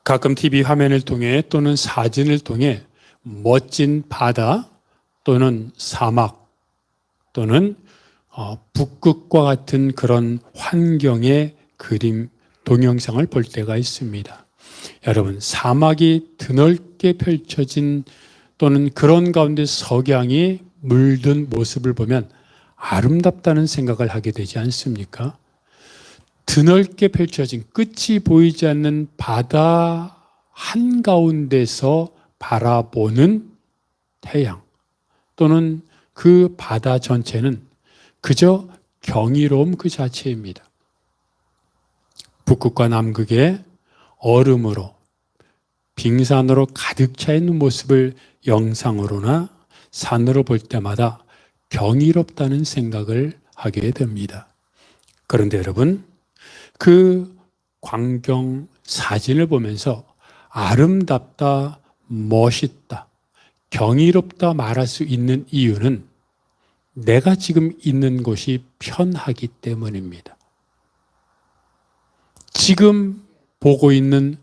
가끔 TV 화면을 통해 또는 사진을 통해 멋진 바다 또는 사막 또는 북극과 같은 그런 환경의 그림, 동영상을 볼 때가 있습니다. 여러분, 사막이 드넓게 펼쳐진 또는 그런 가운데 석양이 물든 모습을 보면 아름답다는 생각을 하게 되지 않습니까? 드넓게 펼쳐진 끝이 보이지 않는 바다 한가운데서 바라보는 태양 또는 그 바다 전체는 그저 경이로움 그 자체입니다. 북극과 남극의 얼음으로 빙산으로 가득 차 있는 모습을 영상으로나 산으로 볼 때마다 경이롭다는 생각을 하게 됩니다. 그런데 여러분, 그 광경 사진을 보면서 아름답다, 멋있다, 경이롭다 말할 수 있는 이유는 내가 지금 있는 곳이 편하기 때문입니다. 지금 보고 있는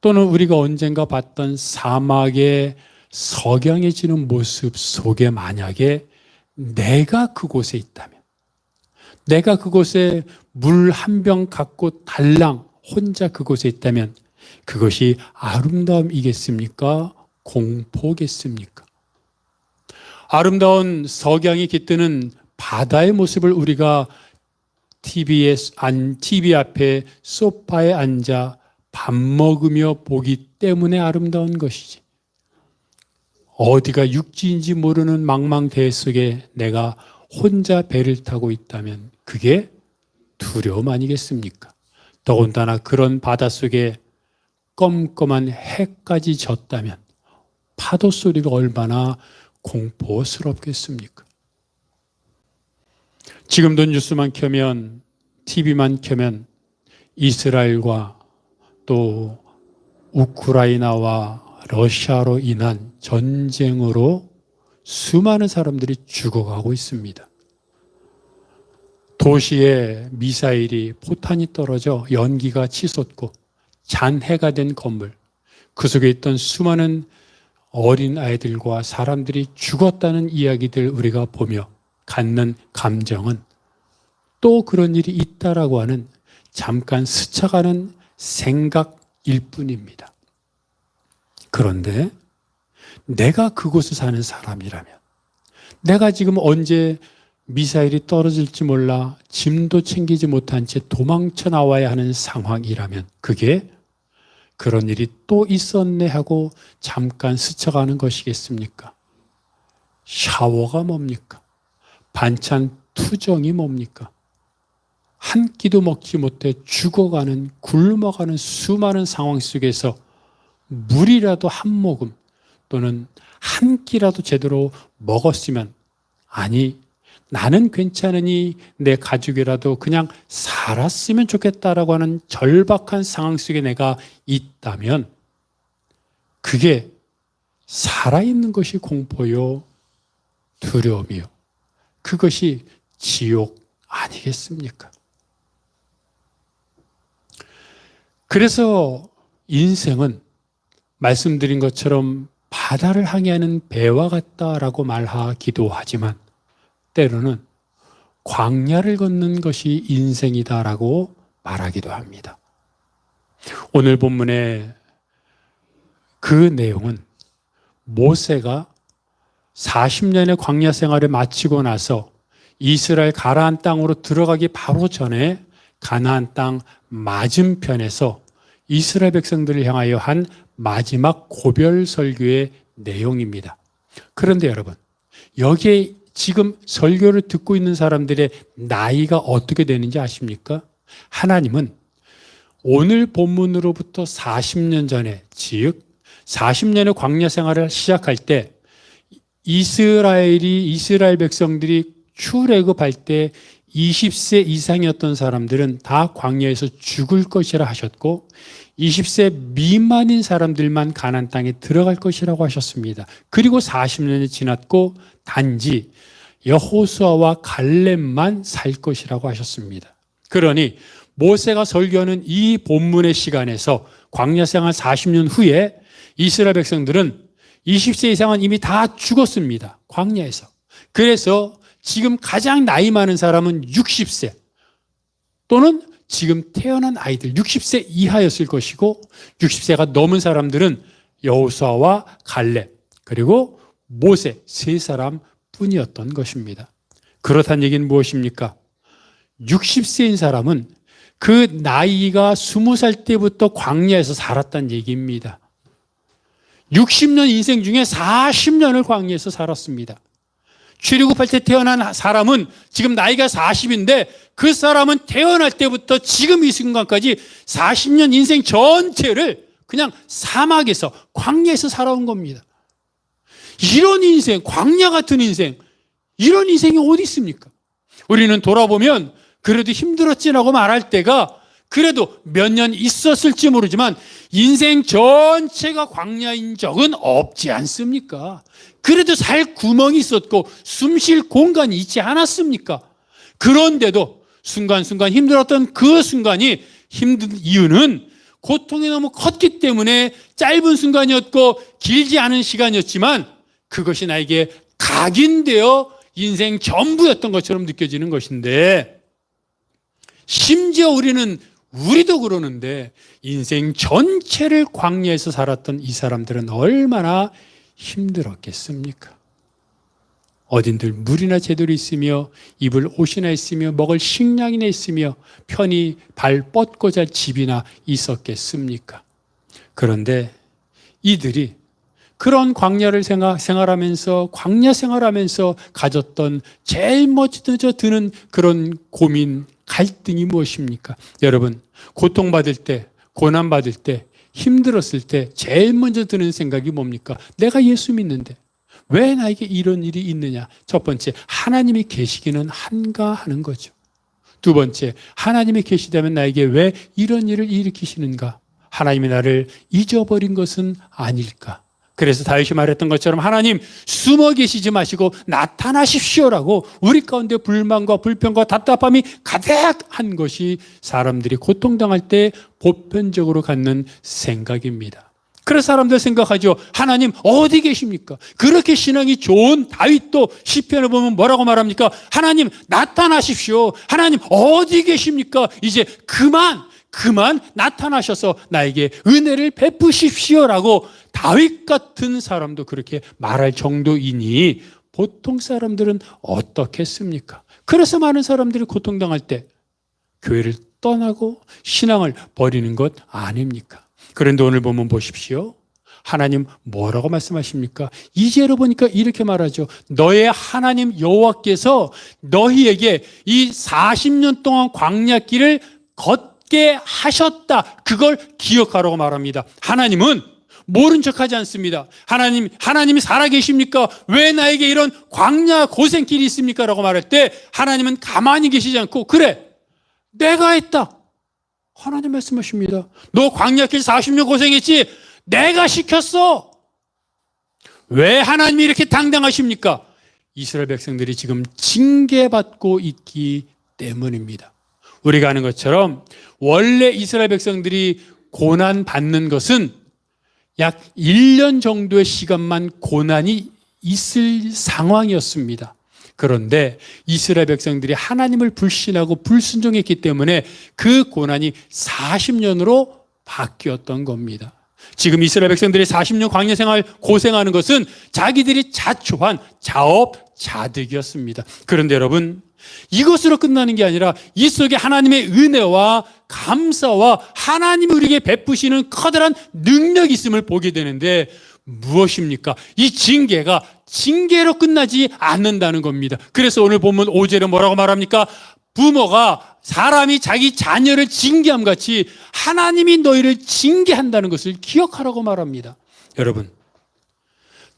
또는 우리가 언젠가 봤던 사막의 석양해지는 모습 속에 만약에 내가 그곳에 있다면, 내가 그곳에 물 한 병 갖고 달랑 혼자 그곳에 있다면 그것이 아름다움이겠습니까? 공포겠습니까? 아름다운 석양이 깃드는 바다의 모습을 우리가 TV 앞에 소파에 앉아 밥 먹으며 보기 때문에 아름다운 것이지. 어디가 육지인지 모르는 망망대해 속에 내가 혼자 배를 타고 있다면 그게 두려움 아니겠습니까? 더군다나 그런 바닷속에 껌껌한 해까지 졌다면 파도 소리가 얼마나 공포스럽겠습니까? 지금도 뉴스만 켜면, TV만 켜면 이스라엘과 또 우크라이나와 러시아로 인한 전쟁으로 수많은 사람들이 죽어가고 있습니다. 도시에 미사일이 포탄이 떨어져 연기가 치솟고 잔해가 된 건물, 그 속에 있던 수많은 어린 아이들과 사람들이 죽었다는 이야기들 우리가 보며 갖는 감정은 또 그런 일이 있다라고 하는 잠깐 스쳐가는 생각일 뿐입니다. 그런데 내가 그곳에 사는 사람이라면, 내가 지금 언제 미사일이 떨어질지 몰라 짐도 챙기지 못한 채 도망쳐 나와야 하는 상황이라면 그게 그런 일이 또 있었네 하고 잠깐 스쳐가는 것이겠습니까? 샤워가 뭡니까? 반찬 투정이 뭡니까? 한 끼도 먹지 못해 죽어가는, 굶어가는 수많은 상황 속에서 물이라도 한 모금 또는 한 끼라도 제대로 먹었으면, 아니 나는 괜찮으니 내 가족이라도 그냥 살았으면 좋겠다라고 하는 절박한 상황 속에 내가 있다면 그게 살아있는 것이 공포요, 두려움이요. 그것이 지옥 아니겠습니까? 그래서 인생은 말씀드린 것처럼 바다를 항해하는 배와 같다라고 말하기도 하지만 때로는 광야를 걷는 것이 인생이다라고 말하기도 합니다. 오늘 본문의 그 내용은 모세가 40년의 광야 생활을 마치고 나서 이스라엘 가나안 땅으로 들어가기 바로 전에 가나안 땅 맞은편에서 이스라엘 백성들을 향하여 한 마지막 고별 설교의 내용입니다. 그런데 여러분, 여기에 지금 설교를 듣고 있는 사람들의 나이가 어떻게 되는지 아십니까? 하나님은 오늘 본문으로부터 40년 전에, 즉 40년의 광야 생활을 시작할 때 이스라엘 백성들이 출애굽할 때 20세 이상이었던 사람들은 다 광야에서 죽을 것이라 하셨고 20세 미만인 사람들만 가나안 땅에 들어갈 것이라고 하셨습니다. 그리고 40년이 지났고 단지 여호수아와 갈렙만 살 것이라고 하셨습니다. 그러니 모세가 설교하는 이 본문의 시간에서 광야 생활 40년 후에 이스라엘 백성들은 20세 이상은 이미 다 죽었습니다. 광야에서. 그래서 지금 가장 나이 많은 사람은 60세 또는 지금 태어난 아이들 60세 이하였을 것이고 60세가 넘은 사람들은 여호수아와 갈렙 그리고 모세 세 사람뿐이었던 것입니다. 그렇다는 얘기는 무엇입니까? 60세인 사람은 그 나이가 20살 때부터 광야에서 살았다는 얘기입니다. 60년 인생 중에 40년을 광야에서 살았습니다. 출애굽할 때 태어난 사람은 지금 나이가 40인데 그 사람은 태어날 때부터 지금 이 순간까지 40년 인생 전체를 그냥 사막에서 광야에서 살아온 겁니다. 이런 인생, 광야 같은 인생, 이런 인생이 어디 있습니까? 우리는 돌아보면 그래도 힘들었지라고 말할 때가 그래도 몇 년 있었을지 모르지만 인생 전체가 광야인 적은 없지 않습니까? 그래도 살 구멍이 있었고 숨 쉴 공간이 있지 않았습니까? 그런데도 순간순간 힘들었던 그 순간이 힘든 이유는 고통이 너무 컸기 때문에 짧은 순간이었고 길지 않은 시간이었지만 그것이 나에게 각인되어 인생 전부였던 것처럼 느껴지는 것인데 심지어 우리도 그러는데 인생 전체를 광야에서 살았던 이 사람들은 얼마나 힘들었겠습니까? 어딘들 물이나 제대로 있으며 입을 옷이나 있으며 먹을 식량이나 있으며 편히 발 뻗고 잘 집이나 있었겠습니까? 그런데 이들이 그런 광야를 생활하면서 광야 생활하면서 가졌던 제일 먼저 드는 그런 고민, 갈등이 무엇입니까? 여러분, 고통받을 때, 고난받을 때, 힘들었을 때 제일 먼저 드는 생각이 뭡니까? 내가 예수 믿는데 왜 나에게 이런 일이 있느냐? 첫 번째, 하나님이 계시기는 한가 하는 거죠. 두 번째, 하나님이 계시다면 나에게 왜 이런 일을 일으키시는가? 하나님이 나를 잊어버린 것은 아닐까? 그래서 다윗이 말했던 것처럼 하나님 숨어 계시지 마시고 나타나십시오라고 우리 가운데 불만과 불평과 답답함이 가득한 것이 사람들이 고통당할 때 보편적으로 갖는 생각입니다. 그래서 사람들 생각하죠. 하나님 어디 계십니까? 그렇게 신앙이 좋은 다윗도 시편을 보면 뭐라고 말합니까? 하나님 나타나십시오. 하나님 어디 계십니까? 이제 그만 나타나셔서 나에게 은혜를 베푸십시오라고 다윗 같은 사람도 그렇게 말할 정도이니 보통 사람들은 어떻겠습니까? 그래서 많은 사람들이 고통당할 때 교회를 떠나고 신앙을 버리는 것 아닙니까? 그런데 오늘 보면 보십시오. 하나님 뭐라고 말씀하십니까? 2절을 보니까 이렇게 말하죠. 너의 하나님 여호와께서 너희에게 이 40년 동안 광야길을 걷게 하셨다. 그걸 기억하라고 말합니다. 하나님은 모른 척하지 않습니다. 하나님이 살아계십니까? 왜 나에게 이런 광야 고생길이 있습니까? 라고 말할 때 하나님은 가만히 계시지 않고 그래 내가 했다. 하나님 말씀하십니다. 너 광야길 40년 고생했지? 내가 시켰어. 왜 하나님이 이렇게 당당하십니까? 이스라엘 백성들이 지금 징계받고 있기 때문입니다. 우리가 아는 것처럼 원래 이스라엘 백성들이 고난받는 것은 약 1년 정도의 시간만 고난이 있을 상황이었습니다. 그런데 이스라엘 백성들이 하나님을 불신하고 불순종했기 때문에 그 고난이 40년으로 바뀌었던 겁니다. 지금 이스라엘 백성들이 40년 광야 생활 고생하는 것은 자기들이 자초한 자업자득이었습니다. 그런데 여러분, 이것으로 끝나는 게 아니라 이 속에 하나님의 은혜와 감사와 하나님이 우리에게 베푸시는 커다란 능력이 있음을 보게 되는데 무엇입니까? 이 징계가 징계로 끝나지 않는다는 겁니다. 그래서 오늘 본문 5절에 뭐라고 말합니까? 부모가 사람이 자기 자녀를 징계함 같이 하나님이 너희를 징계한다는 것을 기억하라고 말합니다. 여러분,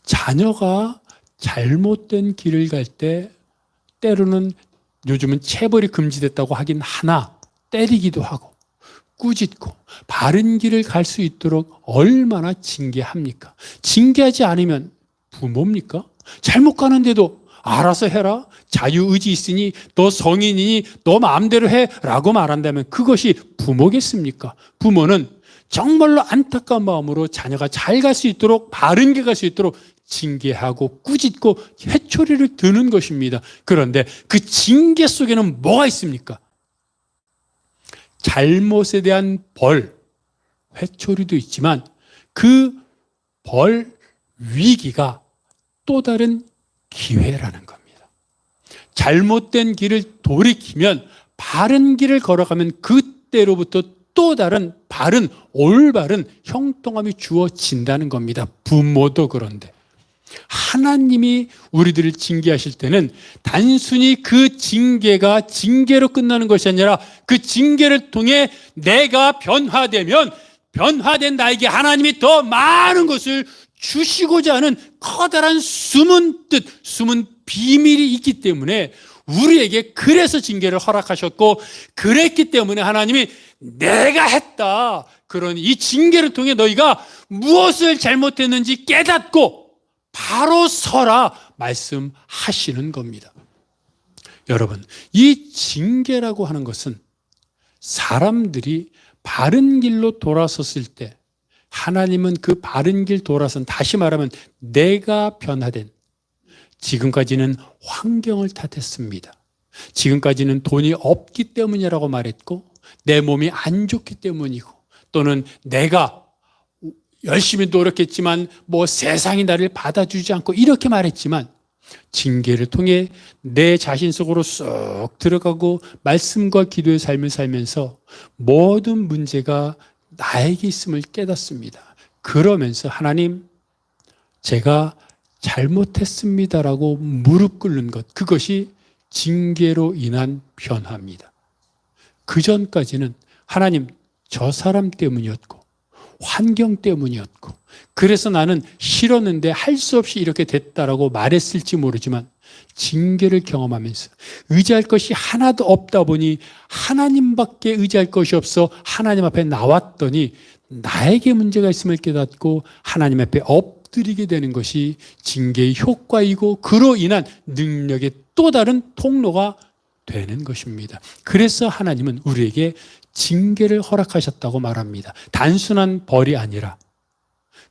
자녀가 잘못된 길을 갈 때 때로는 요즘은 체벌이 금지됐다고 하긴 하나 때리기도 하고 꾸짖고 바른 길을 갈 수 있도록 얼마나 징계합니까? 징계하지 않으면 부모입니까? 잘못 가는데도 알아서 해라. 자유의지 있으니 너 성인이니 너 마음대로 해 라고 말한다면 그것이 부모겠습니까? 부모는 정말로 안타까운 마음으로 자녀가 잘 갈 수 있도록, 바른 길 갈 수 있도록 징계하고 꾸짖고 회초리를 드는 것입니다. 그런데 그 징계 속에는 뭐가 있습니까? 잘못에 대한 벌, 회초리도 있지만 그 벌 위기가 또 다른 기회라는 겁니다. 잘못된 길을 돌이키면, 바른 길을 걸어가면 그때로부터 또 다른 바른, 올바른 형통함이 주어진다는 겁니다. 부모도 그런데 하나님이 우리들을 징계하실 때는 단순히 그 징계가 징계로 끝나는 것이 아니라 그 징계를 통해 내가 변화되면 변화된 나에게 하나님이 더 많은 것을 주시고자 하는 커다란 숨은 뜻, 숨은 비밀이 있기 때문에 우리에게 그래서 징계를 허락하셨고, 그랬기 때문에 하나님이 내가 했다, 그러니 이 징계를 통해 너희가 무엇을 잘못했는지 깨닫고 바로 서라 말씀하시는 겁니다. 여러분, 이 징계라고 하는 것은 사람들이 바른 길로 돌아섰을 때 하나님은 그 바른 길 돌아선, 다시 말하면 내가 변화된, 지금까지는 환경을 탓했습니다. 지금까지는 돈이 없기 때문이라고 말했고, 내 몸이 안 좋기 때문이고, 또는 내가 열심히 노력했지만 세상이 나를 받아주지 않고, 이렇게 말했지만 징계를 통해 내 자신 속으로 쏙 들어가고 말씀과 기도의 삶을 살면서 모든 문제가 나에게 있음을 깨닫습니다. 그러면서 하나님, 제가 잘못했습니다라고 무릎 꿇는 것, 그것이 징계로 인한 변화입니다. 그 전까지는 하나님, 저 사람 때문이었고 환경 때문이었고 그래서 나는 싫었는데 할 수 없이 이렇게 됐다라고 말했을지 모르지만, 징계를 경험하면서 의지할 것이 하나도 없다 보니 하나님밖에 의지할 것이 없어 하나님 앞에 나왔더니 나에게 문제가 있음을 깨닫고 하나님 앞에 엎드리게 되는 것이 징계의 효과이고, 그로 인한 능력의 또 다른 통로가 되는 것입니다. 그래서 하나님은 우리에게 징계를 허락하셨다고 말합니다. 단순한 벌이 아니라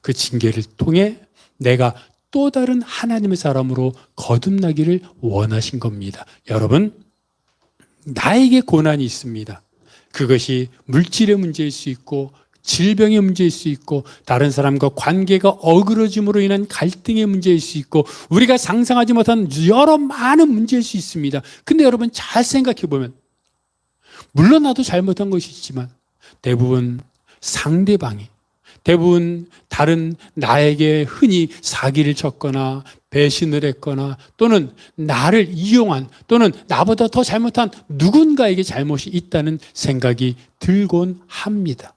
그 징계를 통해 내가 또 다른 하나님의 사람으로 거듭나기를 원하신 겁니다. 여러분, 나에게 고난이 있습니다. 그것이 물질의 문제일 수 있고 질병의 문제일 수 있고 다른 사람과 관계가 어그러짐으로 인한 갈등의 문제일 수 있고 우리가 상상하지 못한 여러 많은 문제일 수 있습니다. 근데 여러분, 잘 생각해 보면 물론 나도 잘못한 것이 있지만 대부분 상대방이, 대부분 다른 나에게 흔히 사기를 쳤거나 배신을 했거나 또는 나를 이용한, 또는 나보다 더 잘못한 누군가에게 잘못이 있다는 생각이 들곤 합니다.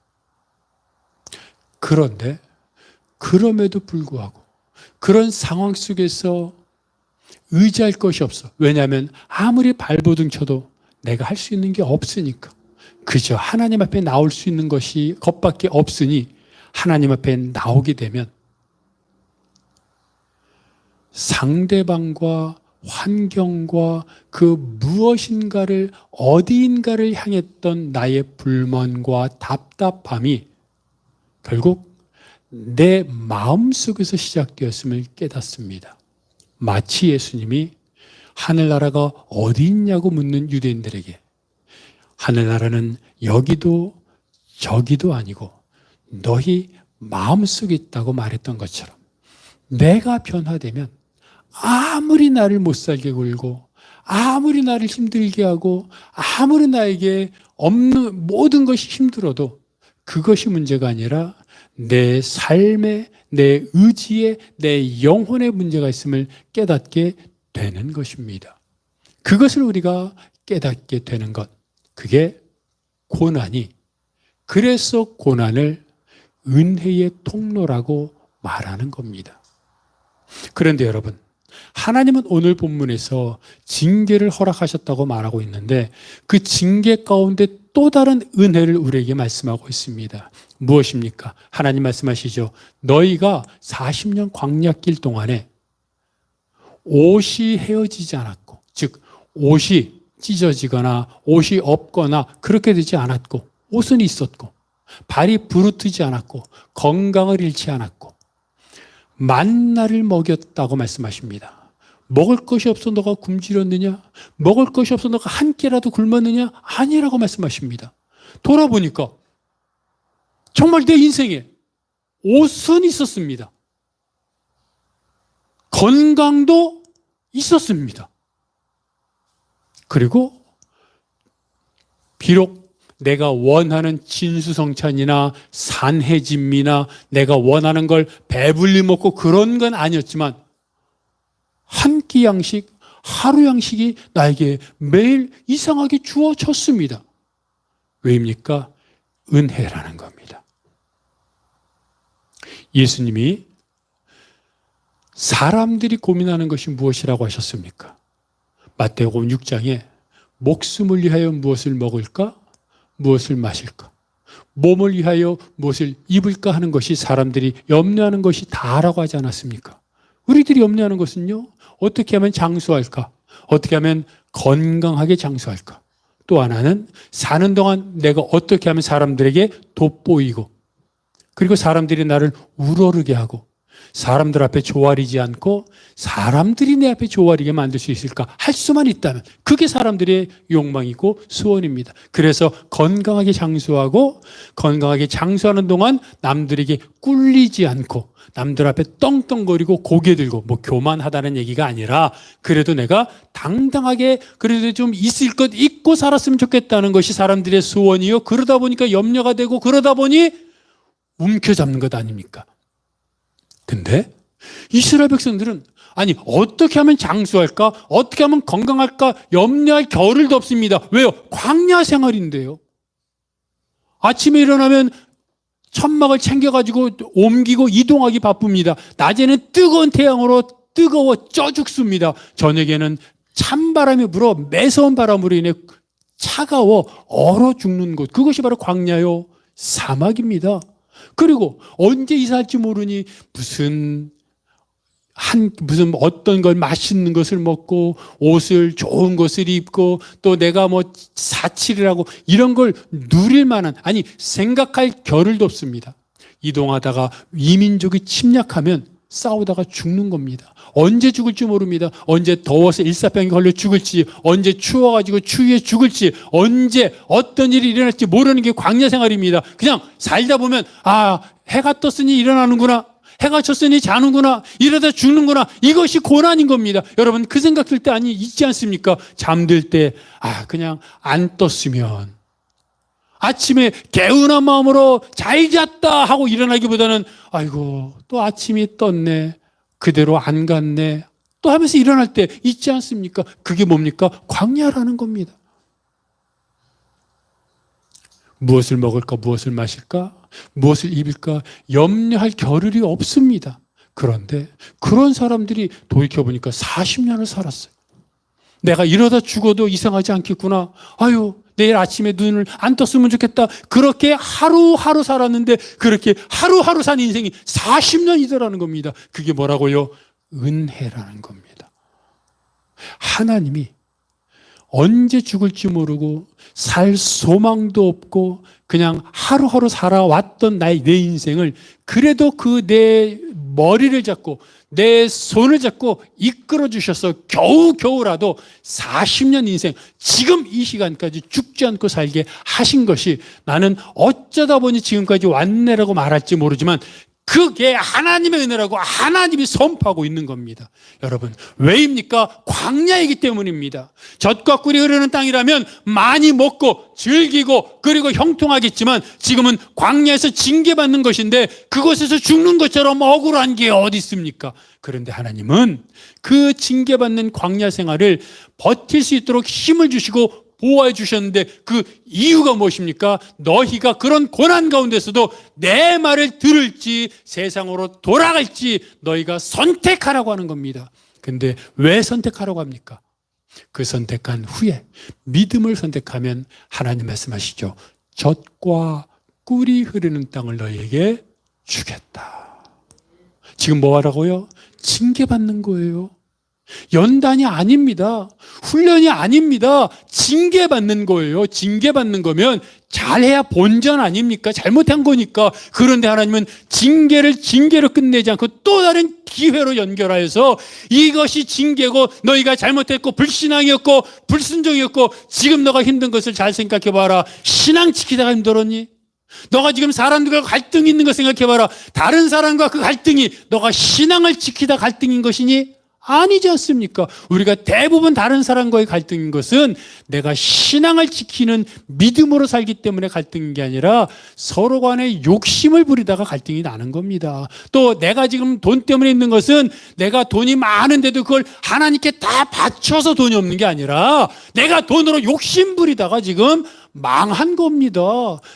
그런데 그럼에도 불구하고 그런 상황 속에서 의지할 것이 없어. 왜냐하면 아무리 발버둥 쳐도 내가 할 수 있는 게 없으니까. 그저 하나님 앞에 나올 수 있는 것이 것밖에 없으니 하나님 앞에 나오게 되면 상대방과 환경과 그 무엇인가를, 어디인가를 향했던 나의 불만과 답답함이 결국 내 마음속에서 시작되었음을 깨닫습니다. 마치 예수님이 하늘나라가 어디 있냐고 묻는 유대인들에게 하늘나라는 여기도 저기도 아니고 너희 마음속에 있다고 말했던 것처럼, 내가 변화되면 아무리 나를 못 살게 굴고 아무리 나를 힘들게 하고 아무리 나에게 없는 모든 것이 힘들어도 그것이 문제가 아니라 내 삶에, 내 의지에, 내 영혼에 문제가 있음을 깨닫게 되는 것입니다. 그것을 우리가 깨닫게 되는 것, 그게 고난이, 그래서 고난을 은혜의 통로라고 말하는 겁니다. 그런데 여러분, 하나님은 오늘 본문에서 징계를 허락하셨다고 말하고 있는데 그 징계 가운데 또 다른 은혜를 우리에게 말씀하고 있습니다. 무엇입니까? 하나님 말씀하시죠. 너희가 40년 광야길 동안에 옷이 헤어지지 않았고, 즉 옷이 찢어지거나 옷이 없거나 그렇게 되지 않았고, 옷은 있었고 발이 부르트지 않았고 건강을 잃지 않았고 만나를 먹였다고 말씀하십니다. 먹을 것이 없어 너가 굶주렸느냐? 먹을 것이 없어 너가 한 끼라도 굶었느냐? 아니라고 말씀하십니다. 돌아보니까 정말 내 인생에 옷은 있었습니다. 건강도 있었습니다. 그리고 비록 내가 원하는 진수성찬이나 산해진미나 내가 원하는 걸 배불리 먹고 그런 건 아니었지만 한 끼 양식, 하루 양식이 나에게 매일 이상하게 주어졌습니다. 왜입니까? 은혜라는 겁니다. 예수님이 사람들이 고민하는 것이 무엇이라고 하셨습니까? 마태복음 6장에 목숨을 위하여 무엇을 먹을까? 무엇을 마실까? 몸을 위하여 무엇을 입을까 하는 것이 사람들이 염려하는 것이 다라고 하지 않았습니까? 우리들이 염려하는 것은요, 어떻게 하면 장수할까? 어떻게 하면 건강하게 장수할까? 또 하나는 사는 동안 내가 어떻게 하면 사람들에게 돋보이고 그리고 사람들이 나를 우러르게 하고 사람들 앞에 조아리지 않고 사람들이 내 앞에 조아리게 만들 수 있을까 할 수만 있다면 그게 사람들의 욕망이고 소원입니다. 그래서 건강하게 장수하고 건강하게 장수하는 동안 남들에게 꿀리지 않고 남들 앞에 떵떵거리고 고개 들고 뭐 교만하다는 얘기가 아니라 그래도 내가 당당하게 그래도 좀 있을 것 있고 살았으면 좋겠다는 것이 사람들의 소원이요. 그러다 보니까 염려가 되고 그러다 보니 움켜잡는 것 아닙니까? 근데 이스라엘 백성들은 아니 어떻게 하면 장수할까? 어떻게 하면 건강할까? 염려할 겨를도 없습니다. 왜요? 광야 생활인데요. 아침에 일어나면 천막을 챙겨가지고 옮기고 이동하기 바쁩니다. 낮에는 뜨거운 태양으로 뜨거워 쪄 죽습니다. 저녁에는 찬바람이 불어 매서운 바람으로 인해 차가워 얼어 죽는 곳. 그것이 바로 광야요 사막입니다. 그리고 언제 이사할지 모르니 무슨 어떤 걸 맛있는 것을 먹고 옷을 좋은 것을 입고 또 내가 뭐 사치를 하고 이런 걸 누릴 만한 아니 생각할 겨를도 없습니다. 이동하다가 이민족이 침략하면 싸우다가 죽는 겁니다. 언제 죽을지 모릅니다. 언제 더워서 일사병에 걸려 죽을지 언제 추워가지고 추위에 죽을지 언제 어떤 일이 일어날지 모르는 게 광야 생활입니다. 그냥 살다 보면 아 해가 떴으니 일어나는구나 해가 졌으니 자는구나 이러다 죽는구나 이것이 고난인 겁니다. 여러분 그 생각 들 때 아니 있지 않습니까? 잠들 때 아 그냥 안 떴으면 아침에 개운한 마음으로 잘 잤다 하고 일어나기보다는 아이고 또 아침이 떴네 그대로 안 갔네 또 하면서 일어날 때 있지 않습니까? 그게 뭡니까? 광야라는 겁니다. 무엇을 먹을까 무엇을 마실까 무엇을 입을까 염려할 겨를이 없습니다. 그런데 그런 사람들이 돌이켜보니까 40년을 살았어요. 내가 이러다 죽어도 이상하지 않겠구나. 아유 내일 아침에 눈을 안 떴으면 좋겠다. 그렇게 하루하루 살았는데 그렇게 하루하루 산 인생이 40년이더라는 겁니다. 그게 뭐라고요? 은혜라는 겁니다. 하나님이 언제 죽을지 모르고 살 소망도 없고 그냥 하루하루 살아왔던 내 인생을 그래도 그 내 머리를 잡고 내 손을 잡고 이끌어 주셔서 겨우라도 40년 인생 지금 이 시간까지 죽지 않고 살게 하신 것이 나는 어쩌다 보니 지금까지 왔네라고 말할지 모르지만 그게 하나님의 은혜라고 하나님이 선포하고 있는 겁니다. 여러분 왜입니까? 광야이기 때문입니다. 젖과 꿀이 흐르는 땅이라면 많이 먹고 즐기고 그리고 형통하겠지만 지금은 광야에서 징계받는 것인데 그곳에서 죽는 것처럼 억울한 게 어디 있습니까? 그런데 하나님은 그 징계받는 광야 생활을 버틸 수 있도록 힘을 주시고 보호해 주셨는데 그 이유가 무엇입니까? 너희가 그런 고난 가운데서도 내 말을 들을지 세상으로 돌아갈지 너희가 선택하라고 하는 겁니다. 근데 왜 선택하라고 합니까? 그 선택한 후에 믿음을 선택하면 하나님 말씀하시죠. 젖과 꿀이 흐르는 땅을 너희에게 주겠다. 지금 뭐 하라고요? 징계받는 거예요. 연단이 아닙니다. 훈련이 아닙니다. 징계받는 거예요. 징계받는 거면 잘해야 본전 아닙니까? 잘못한 거니까. 그런데 하나님은 징계로 끝내지 않고 또 다른 기회로 연결하여서 이것이 징계고 너희가 잘못했고 불신앙이었고 불순종이었고 지금 너가 힘든 것을 잘 생각해 봐라. 신앙 지키다가 힘들었니? 너가 지금 사람들과 갈등이 있는 거 생각해 봐라. 다른 사람과 그 갈등이 너가 신앙을 지키다 갈등인 것이니? 아니지 않습니까? 우리가 대부분 다른 사람과의 갈등인 것은 내가 신앙을 지키는 믿음으로 살기 때문에 갈등인 게 아니라 서로 간에 욕심을 부리다가 갈등이 나는 겁니다. 또 내가 지금 돈 때문에 있는 것은 내가 돈이 많은데도 그걸 하나님께 다 바쳐서 돈이 없는 게 아니라 내가 돈으로 욕심 부리다가 지금 망한 겁니다.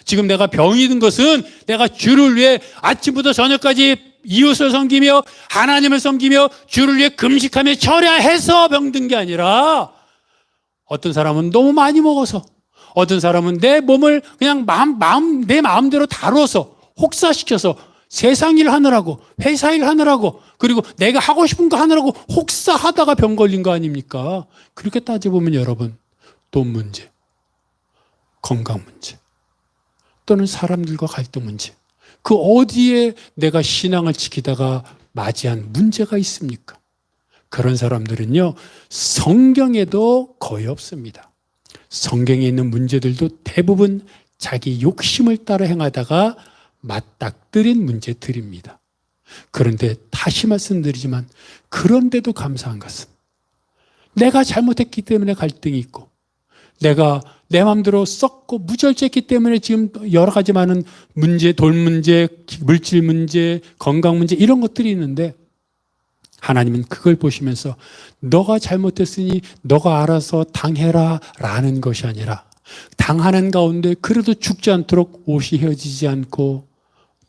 지금 내가 병이 든 것은 내가 주를 위해 아침부터 저녁까지 이웃을 섬기며 하나님을 섬기며 주를 위해 금식하며 절야해서 병든 게 아니라 어떤 사람은 너무 많이 먹어서 어떤 사람은 내 몸을 그냥 내 마음대로 다뤄서 혹사시켜서 세상 일 하느라고 회사 일 하느라고 그리고 내가 하고 싶은 거 하느라고 혹사하다가 병 걸린 거 아닙니까? 그렇게 따져보면 여러분 돈 문제, 건강 문제 또는 사람들과 갈등 문제 그 어디에 내가 신앙을 지키다가 맞이한 문제가 있습니까? 그런 사람들은요, 성경에도 거의 없습니다. 성경에 있는 문제들도 대부분 자기 욕심을 따라 행하다가 맞닥뜨린 문제들입니다. 그런데 다시 말씀드리지만, 그런데도 감사한 것은 내가 잘못했기 때문에 갈등이 있고, 내가 내 마음대로 썩고 무절제했기 때문에 지금 여러 가지 많은 문제, 돌 문제, 물질 문제, 건강 문제 이런 것들이 있는데 하나님은 그걸 보시면서 너가 잘못했으니 너가 알아서 당해라 라는 것이 아니라 당하는 가운데 그래도 죽지 않도록 옷이 헤어지지 않고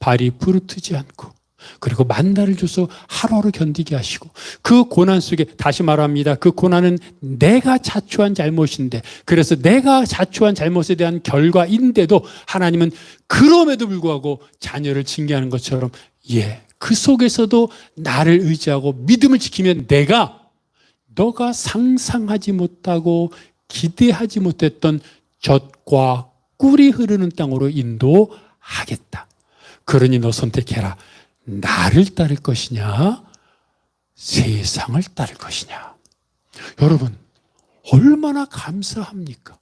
발이 부르트지 않고 그리고 만나를 줘서 하루하루 견디게 하시고 그 고난 속에 다시 말합니다. 그 고난은 내가 자초한 잘못인데 그래서 내가 자초한 잘못에 대한 결과인데도 하나님은 그럼에도 불구하고 자녀를 징계하는 것처럼 그 속에서도 나를 의지하고 믿음을 지키면 너가 상상하지 못하고 기대하지 못했던 젖과 꿀이 흐르는 땅으로 인도하겠다. 그러니 너 선택해라. 나를 따를 것이냐, 세상을 따를 것이냐. 여러분, 얼마나 감사합니까?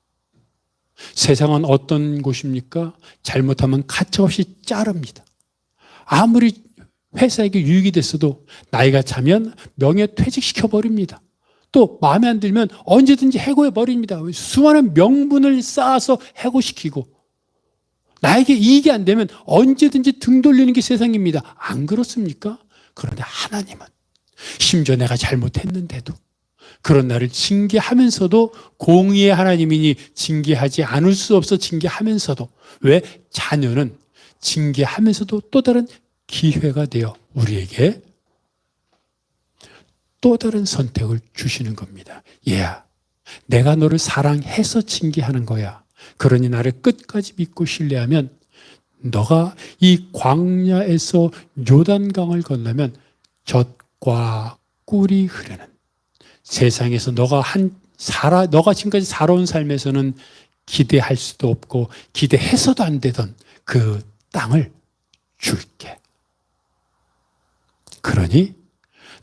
세상은 어떤 곳입니까? 잘못하면 가차없이 자릅니다. 아무리 회사에게 유익이 됐어도 나이가 차면 명예퇴직시켜버립니다. 또 마음에 안 들면 언제든지 해고해버립니다. 수많은 명분을 쌓아서 해고시키고 나에게 이익이 안 되면 언제든지 등 돌리는 게 세상입니다. 안 그렇습니까? 그런데 하나님은 심지어 내가 잘못했는데도 그런 나를 징계하면서도 공의의 하나님이니 징계하지 않을 수 없어 징계하면서도 왜? 자녀는 징계하면서도 또 다른 기회가 되어 우리에게 또 다른 선택을 주시는 겁니다. 얘야, 내가 너를 사랑해서 징계하는 거야. 그러니 나를 끝까지 믿고 신뢰하면 너가 이 광야에서 요단강을 건너면 젖과 꿀이 흐르는 세상에서 너가 지금까지 살아온 삶에서는 기대할 수도 없고 기대해서도 안 되던 그 땅을 줄게. 그러니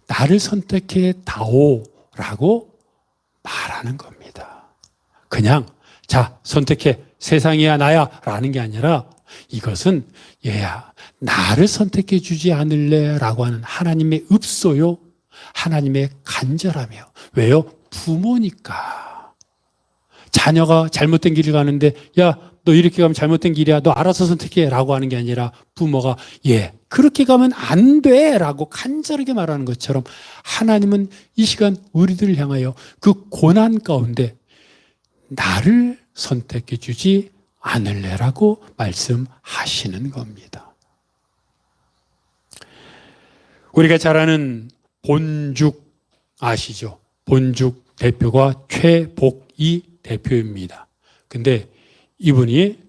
나를 선택해 다오라고 말하는 겁니다. 그냥 자, 선택해. 세상이야, 나야. 라는 게 아니라 이것은 얘야, 나를 선택해 주지 않을래? 라고 하는 하나님의 읍소요. 하나님의 간절하며. 왜요? 부모니까. 자녀가 잘못된 길을 가는데 야, 너 이렇게 가면 잘못된 길이야. 너 알아서 선택해. 라고 하는 게 아니라 부모가 그렇게 가면 안 돼. 라고 간절하게 말하는 것처럼 하나님은 이 시간 우리들을 향하여 그 고난 가운데 나를 선택해 주지 않을래라고 말씀하시는 겁니다. 우리가 잘 아는 본죽 아시죠? 본죽 대표가 최복이 대표입니다. 근데 이분이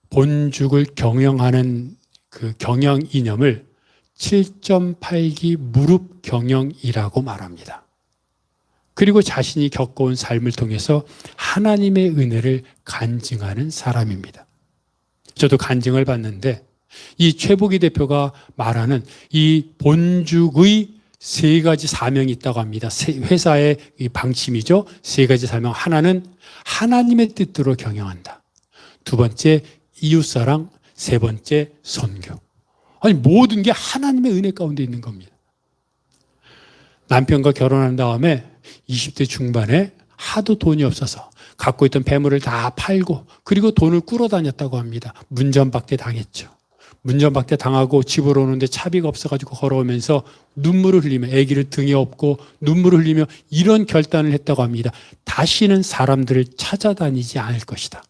본죽을 경영하는 그 경영 이념을 7.8기 무릎 경영이라고 말합니다. 그리고 자신이 겪어온 삶을 통해서 하나님의 은혜를 간증하는 사람입니다. 저도 간증을 받는데 이 최복희 대표가 말하는 이 본죽의 세 가지 사명이 있다고 합니다. 회사의 이 방침이죠. 세 가지 사명. 하나는 하나님의 뜻대로 경영한다. 두 번째 이웃사랑, 세 번째 선교. 아니 모든 게 하나님의 은혜 가운데 있는 겁니다. 남편과 결혼한 다음에 20대 중반에 하도 돈이 없어서 갖고 있던 배물을 다 팔고 그리고 돈을 꾸러 다녔다고 합니다. 문전박대 당했죠. 문전박대 당하고 집으로 오는데 차비가 없어가지고 걸어오면서 눈물을 흘리며 아기를 등에 업고 눈물을 흘리며 이런 결단을 했다고 합니다. 다시는 사람들을 찾아다니지 않을 것이다.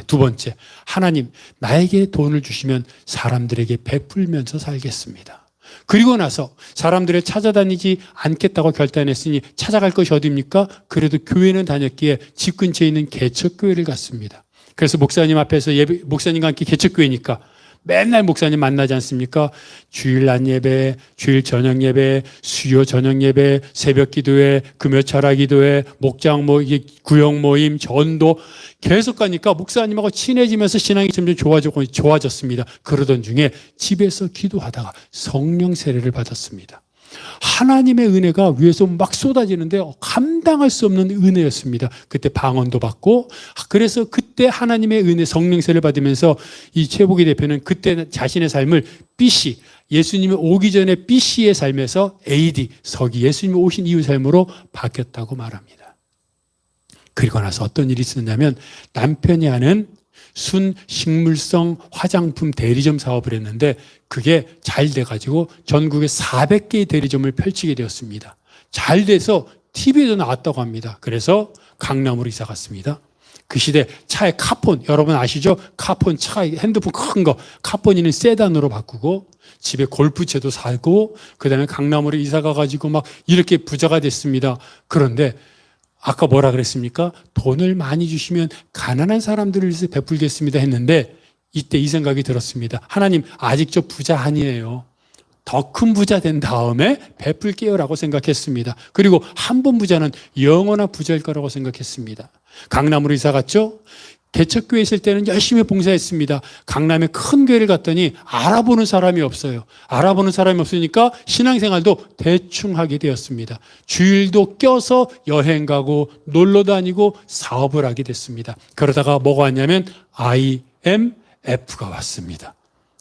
두 번째, 하나님 나에게 돈을 주시면 사람들에게 베풀면서 살겠습니다. 그리고 나서 사람들을 찾아다니지 않겠다고 결단했으니 찾아갈 것이 어디입니까? 그래도 교회는 다녔기에 집 근처에 있는 개척교회를 갔습니다. 그래서 목사님 앞에서 목사님과 함께 개척교회니까 맨날 목사님 만나지 않습니까? 주일 낮 예배, 주일 저녁 예배, 수요 저녁 예배, 새벽 기도회, 금요 철학 기도회, 목장 구역 모임, 전도 계속 가니까 목사님하고 친해지면서 신앙이 점점 좋아졌습니다. 그러던 중에 집에서 기도하다가 성령 세례를 받았습니다. 하나님의 은혜가 위에서 막 쏟아지는데 감당할 수 없는 은혜였습니다. 그때 방언도 받고 그래서 그때 하나님의 은혜 성령세를 받으면서 이 최복희 대표는 그때 자신의 삶을 BC 예수님이 오기 전에 BC의 삶에서 AD 서기 예수님이 오신 이후 삶으로 바뀌었다고 말합니다. 그리고 나서 어떤 일이 있었냐면 남편이 하는 순식물성 화장품 대리점 사업을 했는데 그게 잘 돼가지고 전국에 400개의 대리점을 펼치게 되었습니다. 잘 돼서 TV에도 나왔다고 합니다. 그래서 강남으로 이사 갔습니다. 그 시대 차에 카폰, 여러분 아시죠? 카폰 차, 핸드폰 큰 거, 카폰이는 세단으로 바꾸고 집에 골프채도 사고 그 다음에 강남으로 이사 가가지고 막 이렇게 부자가 됐습니다. 그런데 아까 뭐라 그랬습니까? 돈을 많이 주시면 가난한 사람들을 위해서 베풀겠습니다 했는데 이때 이 생각이 들었습니다. 하나님 아직 저 부자 아니에요. 더 큰 부자 된 다음에 베풀게요 라고 생각했습니다. 그리고 한 번 부자는 영원한 부자일 거라고 생각했습니다. 강남으로 이사 갔죠? 개척교회 있을 때는 열심히 봉사했습니다. 강남에 큰 교회를 갔더니 알아보는 사람이 없어요. 알아보는 사람이 없으니까 신앙생활도 대충 하게 되었습니다. 주일도 껴서 여행 가고 놀러 다니고 사업을 하게 됐습니다. 그러다가 뭐가 왔냐면 IMF가 왔습니다.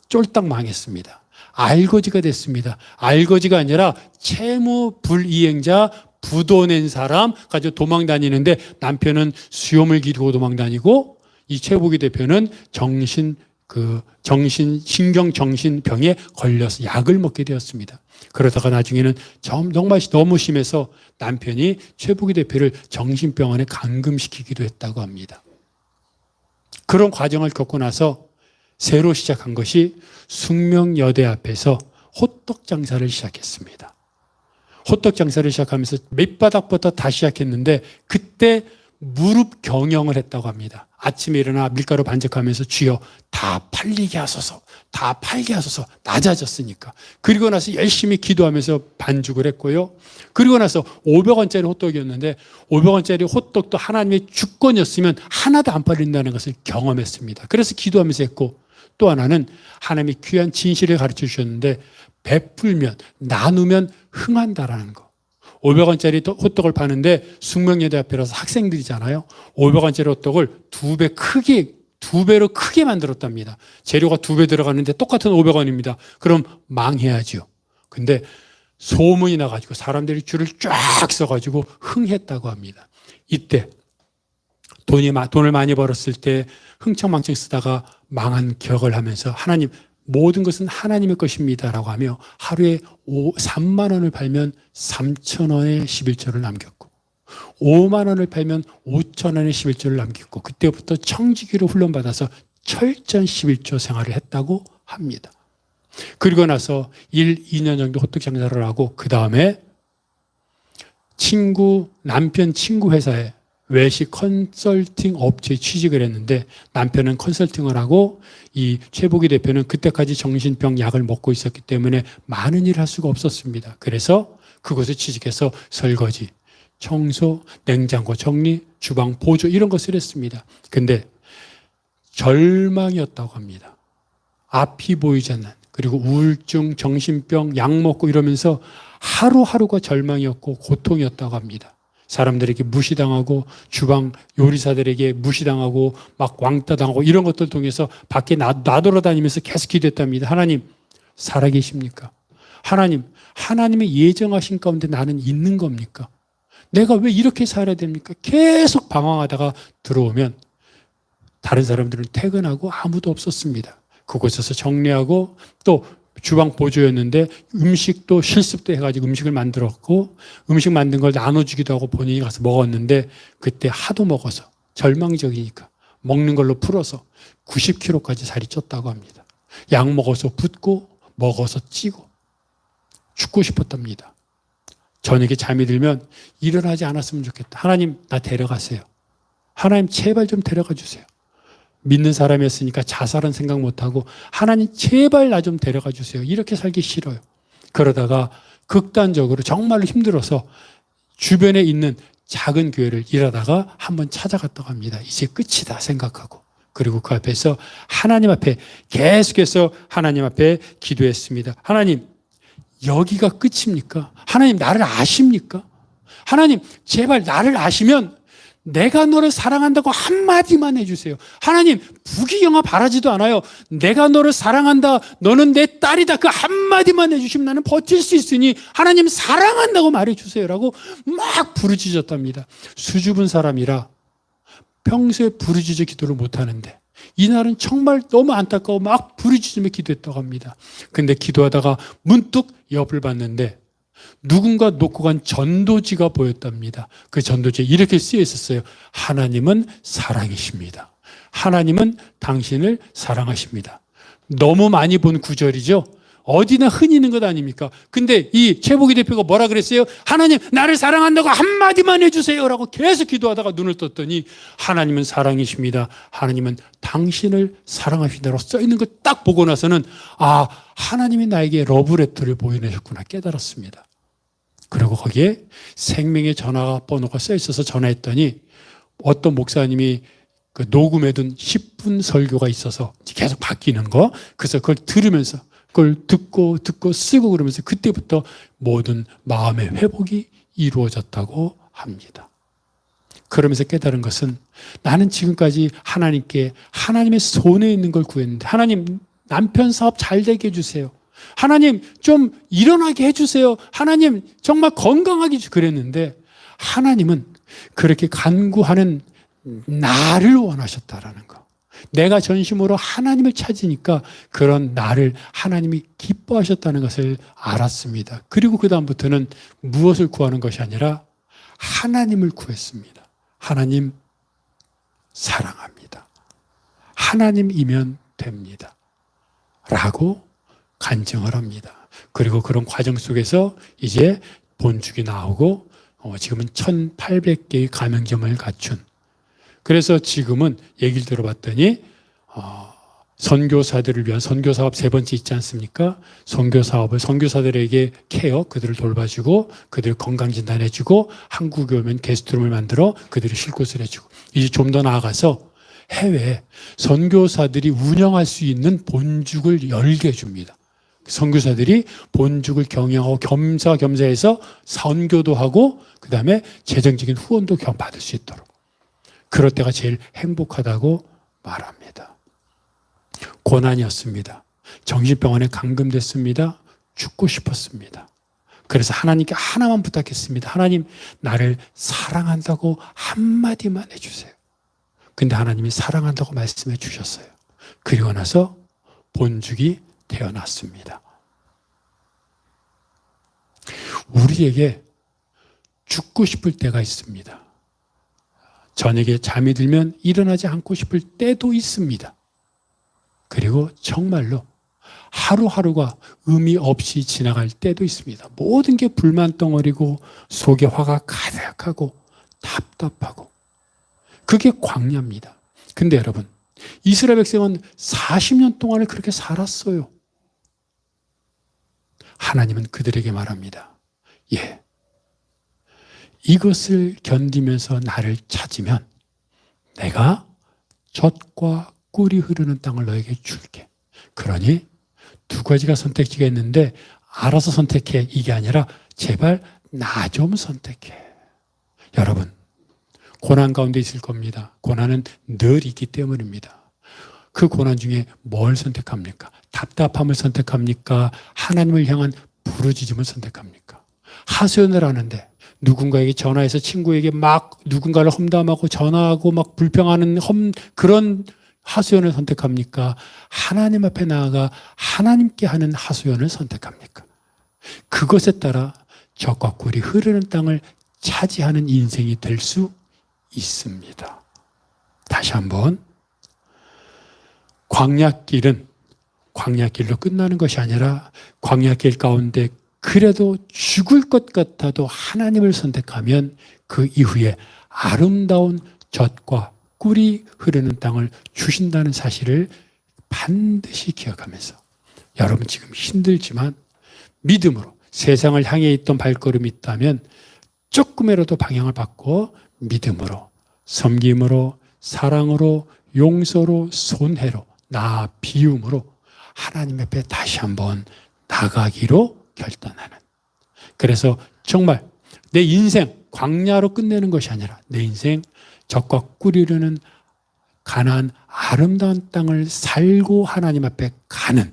쫄딱 망했습니다. 알거지가 됐습니다. 알거지가 아니라 채무 불이행자 부도 낸 사람 가지고 도망 다니는데 남편은 수염을 기르고 도망 다니고 이 최복희 대표는 신경정신병에 걸려서 약을 먹게 되었습니다. 그러다가 나중에는 정말 너무 심해서 남편이 최복희 대표를 정신병원에 감금시키기도 했다고 합니다. 그런 과정을 겪고 나서 새로 시작한 것이 숙명여대 앞에서 호떡 장사를 시작했습니다. 호떡 장사를 시작하면서 밑바닥부터 다 시작했는데 그때 무릎 경영을 했다고 합니다. 아침에 일어나 밀가루 반죽하면서 주여 다 팔리게 하소서, 다 팔게 하소서, 낮아졌으니까. 그리고 나서 열심히 기도하면서 반죽을 했고요. 그리고 나서 500원짜리 호떡이었는데 500원짜리 호떡도 하나님의 주권이었으면 하나도 안 팔린다는 것을 경험했습니다. 그래서 기도하면서 했고 또 하나는 하나님이 귀한 진실을 가르쳐 주셨는데 베풀면 나누면 흥한다라는 거. 500원짜리 호떡을 파는데 숙명여대 앞이라서 학생들이잖아요. 500원짜리 호떡을 두 배로 크게 만들었답니다. 재료가 2배 들어가는데 똑같은 500원입니다. 그럼 망해야죠. 근데 소문이 나가지고 사람들이 줄을 쫙 서가지고 흥했다고 합니다. 이때 돈을 많이 벌었을 때 흥청망청 쓰다가 망한 기억을 하면서 하나님 모든 것은 하나님의 것입니다 라고 하며 하루에 3만 원을 팔면 3천 원의 11조를 남겼고 5만 원을 팔면 5천 원의 11조를 남겼고 그때부터 청지기로 훈련받아서 철저한 11조 생활을 했다고 합니다. 그리고 나서 2년 정도 호떡 장사를 하고 그 다음에 남편 친구 회사에 외식 컨설팅 업체에 취직을 했는데 남편은 컨설팅을 하고 이 최복희 대표는 그때까지 정신병 약을 먹고 있었기 때문에 많은 일을 할 수가 없었습니다. 그래서 그곳에 취직해서 설거지, 청소, 냉장고 정리, 주방 보조 이런 것을 했습니다. 근데 절망이었다고 합니다. 앞이 보이지 않는, 그리고 우울증, 정신병, 약 먹고 이러면서 하루하루가 절망이었고 고통이었다고 합니다. 사람들에게 무시당하고 주방 요리사들에게 무시당하고 막 왕따당하고 이런 것들 통해서 밖에 나돌아다니면서 계속 기도했답니다. 하나님 살아계십니까? 하나님, 하나님의 예정하신 가운데 나는 있는 겁니까? 내가 왜 이렇게 살아야 됩니까? 계속 방황하다가 들어오면 다른 사람들은 퇴근하고 아무도 없었습니다. 그곳에서 정리하고 또 주방 보조였는데 음식도 실습도 해가지고 음식을 만들었고 음식 만든 걸 나눠주기도 하고 본인이 가서 먹었는데 그때 하도 먹어서 절망적이니까 먹는 걸로 풀어서 90kg까지 살이 쪘다고 합니다. 약 먹어서 붓고 먹어서 찌고 죽고 싶었답니다. 저녁에 잠이 들면 일어나지 않았으면 좋겠다. 하나님 나 데려가세요. 하나님 제발 좀 데려가 주세요. 믿는 사람이었으니까 자살은 생각 못하고 하나님 제발 나 좀 데려가 주세요. 이렇게 살기 싫어요. 그러다가 극단적으로 정말로 힘들어서 주변에 있는 작은 교회를 일하다가 한번 찾아갔다고 합니다. 이제 끝이다 생각하고. 그리고 그 앞에서 하나님 앞에 계속해서 하나님 앞에 기도했습니다. 하나님 여기가 끝입니까? 하나님 나를 아십니까? 하나님 제발 나를 아시면 내가 너를 사랑한다고 한마디만 해주세요. 하나님 부귀영화 바라지도 않아요. 내가 너를 사랑한다. 너는 내 딸이다. 그 한마디만 해주시면 나는 버틸 수 있으니 하나님 사랑한다고 말해주세요라고 막 부르짖었답니다. 수줍은 사람이라 평소에 부르짖어 기도를 못하는데 이날은 정말 너무 안타까워 막 부르짖으며 기도했다고 합니다. 근데 기도하다가 문득 옆을 봤는데 누군가 놓고 간 전도지가 보였답니다. 그 전도지에 이렇게 쓰여 있었어요. 하나님은 사랑이십니다. 하나님은 당신을 사랑하십니다. 너무 많이 본 구절이죠. 어디나 흔히 있는 것 아닙니까? 근데 이 최복희 대표가 뭐라 그랬어요? 하나님 나를 사랑한다고 한마디만 해주세요 라고 계속 기도하다가 눈을 떴더니 하나님은 사랑이십니다. 하나님은 당신을 사랑하신다고 써있는 걸 딱 보고 나서는 아 하나님이 나에게 러브레터를 보여내셨구나 깨달았습니다. 그리고 거기에 생명의 전화번호가 써있어서 전화했더니 어떤 목사님이 그 녹음해둔 10분 설교가 있어서 계속 바뀌는 거 그래서 그걸 들으면서 그걸 듣고 쓰고 그러면서 그때부터 모든 마음의 회복이 이루어졌다고 합니다. 그러면서 깨달은 것은 나는 지금까지 하나님께 하나님의 손에 있는 걸 구했는데 하나님 남편 사업 잘 되게 해주세요. 하나님 좀 일어나게 해주세요. 하나님 정말 건강하게 그랬는데 하나님은 그렇게 간구하는 나를 원하셨다라는 거. 내가 전심으로 하나님을 찾으니까 그런 나를 하나님이 기뻐하셨다는 것을 알았습니다. 그리고 그 다음부터는 무엇을 구하는 것이 아니라 하나님을 구했습니다. 하나님 사랑합니다. 하나님이면 됩니다. 라고 간증을 합니다. 그리고 그런 과정 속에서 이제 본죽이 나오고 지금은 1800개의 가맹점을 갖춘 그래서 지금은 얘기를 들어봤더니 선교사들을 위한 선교사업 세 번째 있지 않습니까? 선교사업을 선교사들에게 케어, 그들을 돌봐주고 그들을 건강진단해주고 한국에 오면 게스트룸을 만들어 그들을 쉴 곳을 해주고 이제 좀 더 나아가서 해외에 선교사들이 운영할 수 있는 본죽을 열게 해줍니다. 선교사들이 본죽을 경영하고 겸사겸사해서 선교도 하고 그 다음에 재정적인 후원도 받을 수 있도록 그럴 때가 제일 행복하다고 말합니다. 고난이었습니다. 정신병원에 감금됐습니다. 죽고 싶었습니다. 그래서 하나님께 하나만 부탁했습니다. 하나님 나를 사랑한다고 한마디만 해주세요. 근데 하나님이 사랑한다고 말씀해 주셨어요. 그리고 나서 본죽이 태어났습니다. 우리에게 죽고 싶을 때가 있습니다. 저녁에 잠이 들면 일어나지 않고 싶을 때도 있습니다. 그리고 정말로 하루하루가 의미 없이 지나갈 때도 있습니다. 모든 게 불만덩어리고 속에 화가 가득하고 답답하고 그게 광야입니다. 근데 여러분 이스라엘 백성은 40년 동안을 그렇게 살았어요. 하나님은 그들에게 말합니다. 예, 이것을 견디면서 나를 찾으면 내가 젖과 꿀이 흐르는 땅을 너에게 줄게. 그러니 두 가지가 선택지가 있는데 알아서 선택해, 이게 아니라 제발 나 좀 선택해. 여러분, 고난 가운데 있을 겁니다. 고난은 늘 있기 때문입니다. 그 고난 중에 뭘 선택합니까? 답답함을 선택합니까? 하나님을 향한 부르짖음을 선택합니까? 하소연을 하는데 누군가에게 전화해서 친구에게 막 누군가를 험담하고 전화하고 막 불평하는 그런 하소연을 선택합니까? 하나님 앞에 나아가 하나님께 하는 하소연을 선택합니까? 그것에 따라 적과 꿀이 흐르는 땅을 차지하는 인생이 될 수 있습니다. 다시 한번, 광야길은 광야길로 끝나는 것이 아니라 광야길 가운데 그래도 죽을 것 같아도 하나님을 선택하면 그 이후에 아름다운 젖과 꿀이 흐르는 땅을 주신다는 사실을 반드시 기억하면서, 여러분 지금 힘들지만 믿음으로 세상을 향해 있던 발걸음이 있다면 조금이라도 방향을 바꿔 믿음으로, 섬김으로, 사랑으로, 용서로, 손해로, 나 비움으로 하나님 앞에 다시 한번 나가기로 결단하는, 그래서 정말 내 인생 광야로 끝내는 것이 아니라 내 인생 젖과 꿀이 흐르는 가나안 아름다운 땅을 살고 하나님 앞에 가는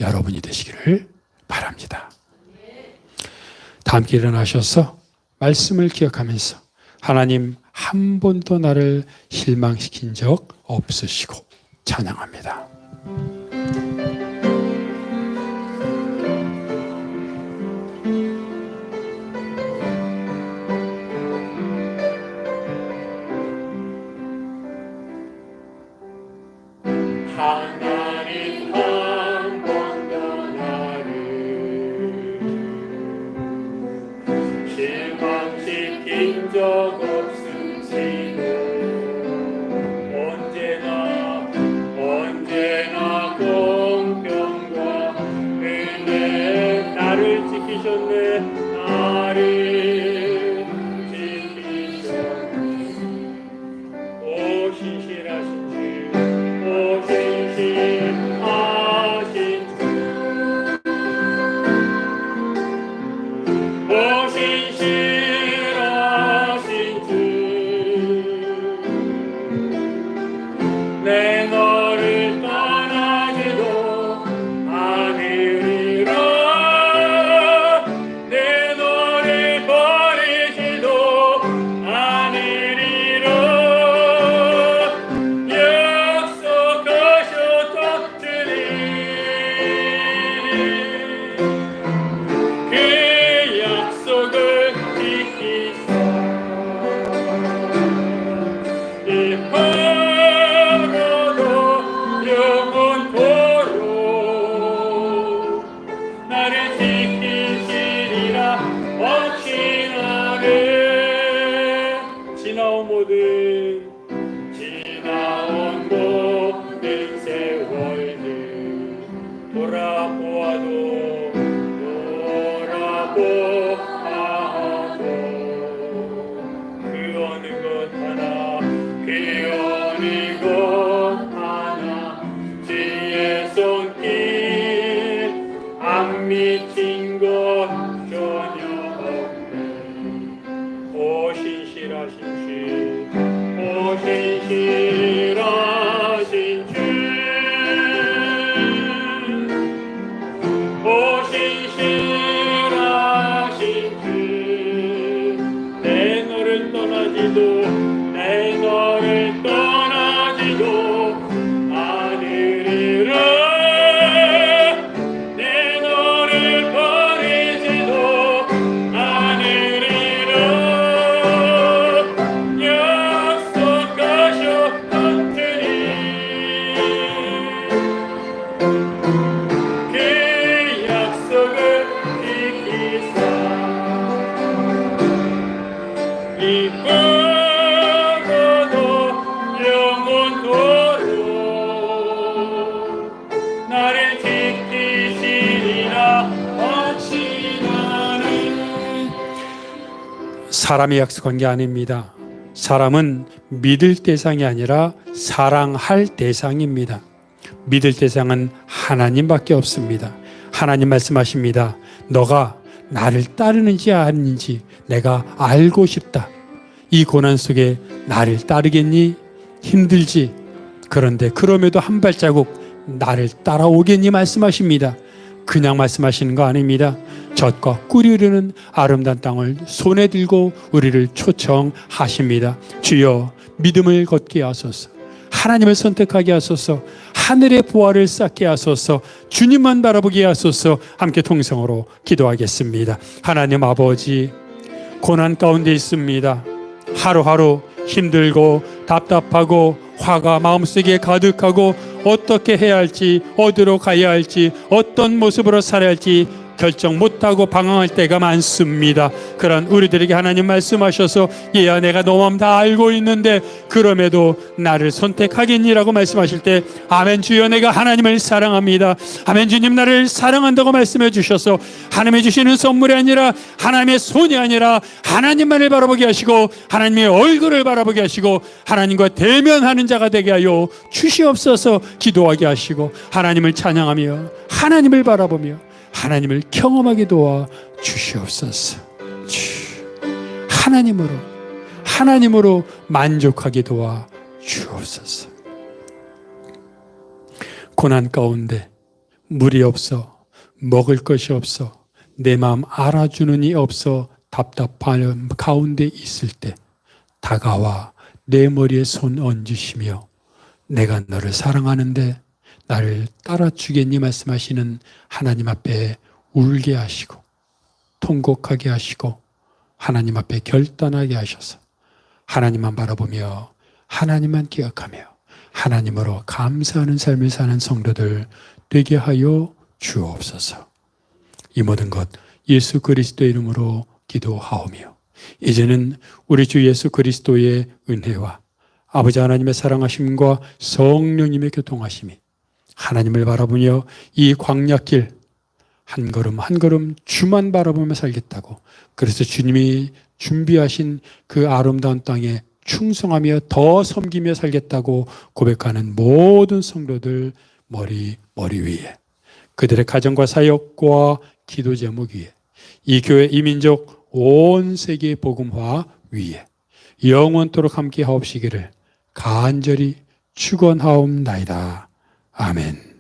여러분이 되시기를 바랍니다. 다 함께 일어나셔서 말씀을 기억하면서 하나님 한 번도 나를 실망시킨 적 없으시고 찬양합니다. 하나님 한 번도 나를 실망시킨 적 없으시고 언제나 공평과 은혜 나를 지키셨네. 나를 지키셨네. 오 신실하신 주, 오 신실하신 주, 오 신실하신 주, 내 너를 떠나지도 않으리라. 내 너를 버리지도 않으리라. 약속하셨던 주님, 그 약속을 지키사 영원토록 나를 지키시리라. 확신하네. 지나온 모든 세월들 돌아보아도 그 어느 것 하나 주의 손길 안 미친 것 전혀 없네. 오 신실하신 주, 오 신실하신 주, 오 신실하신 주, 내 너를 떠나지도 않으리라. 내 너를 버리지도 않으리라. 약속하셨던 주님, 그 약속을 지키사 이끌어도 영원토록 나를 지키시리라. 확신하는. 사람이 약속한 게 아닙니다. 사람은 믿을 대상이 아니라 사랑할 대상입니다. 믿을 대상은 하나님밖에 없습니다. 하나님 말씀하십니다. 너가 나를 따르는지 아닌지 내가 알고 싶다. 이 고난 속에 나를 따르겠니? 힘들지. 그런데 그럼에도 한 발자국 나를 따라오겠니? 말씀하십니다. 그냥 말씀하시는 거 아닙니다. 젖과 꿀이 흐르는 아름다운 땅을 손에 들고 우리를 초청하십니다. 주여, 믿음을 걷게 하소서. 하나님을 선택하게 하소서. 하늘의 보화를 쌓게 하소서. 주님만 바라보게 하소서. 함께 통성으로 기도하겠습니다. 하나님 아버지, 고난 가운데 있습니다. 하루하루 힘들고 답답하고 화가 마음속에 가득하고 어떻게 해야 할지, 어디로 가야 할지, 어떤 모습으로 살아야 할지 결정 못하고 방황할 때가 많습니다. 그런 우리들에게 하나님 말씀하셔서 얘야, 내가 너 마음 다 알고 있는데 그럼에도 나를 선택하겠니라고 말씀하실 때 아멘. 주여, 내가 하나님을 사랑합니다. 아멘. 주님, 나를 사랑한다고 말씀해 주셔서 하나님이 주시는 선물이 아니라 하나님의 손이 아니라 하나님만을 바라보게 하시고 하나님의 얼굴을 바라보게 하시고 하나님과 대면하는 자가 되게 하여 주시옵소서. 기도하게 하시고 하나님을 찬양하며 하나님을 바라보며 하나님을 경험하게 도와 주시옵소서. 하나님으로 만족하게 도와 주옵소서. 고난 가운데 물이 없어, 먹을 것이 없어, 내 마음 알아주는 이 없어 답답한 가운데 있을 때 다가와 내 머리에 손 얹으시며 내가 너를 사랑하는데 나를 따라주겠니 말씀하시는 하나님 앞에 울게 하시고 통곡하게 하시고 하나님 앞에 결단하게 하셔서 하나님만 바라보며 하나님만 기억하며 하나님으로 감사하는 삶을 사는 성도들 되게 하여 주옵소서. 이 모든 것 예수 그리스도의 이름으로 기도하오며 이제는 우리 주 예수 그리스도의 은혜와 아버지 하나님의 사랑하심과 성령님의 교통하심이 하나님을 바라보며 이 광야길 한 걸음 한 걸음 주만 바라보며 살겠다고, 그래서 주님이 준비하신 그 아름다운 땅에 충성하며 더 섬기며 살겠다고 고백하는 모든 성도들 머리 위에, 그들의 가정과 사역과 기도 제목 위에, 이 교회 이 민족 온 세계 복음화 위에 영원토록 함께 하옵시기를 간절히 축원하옵나이다. 아멘.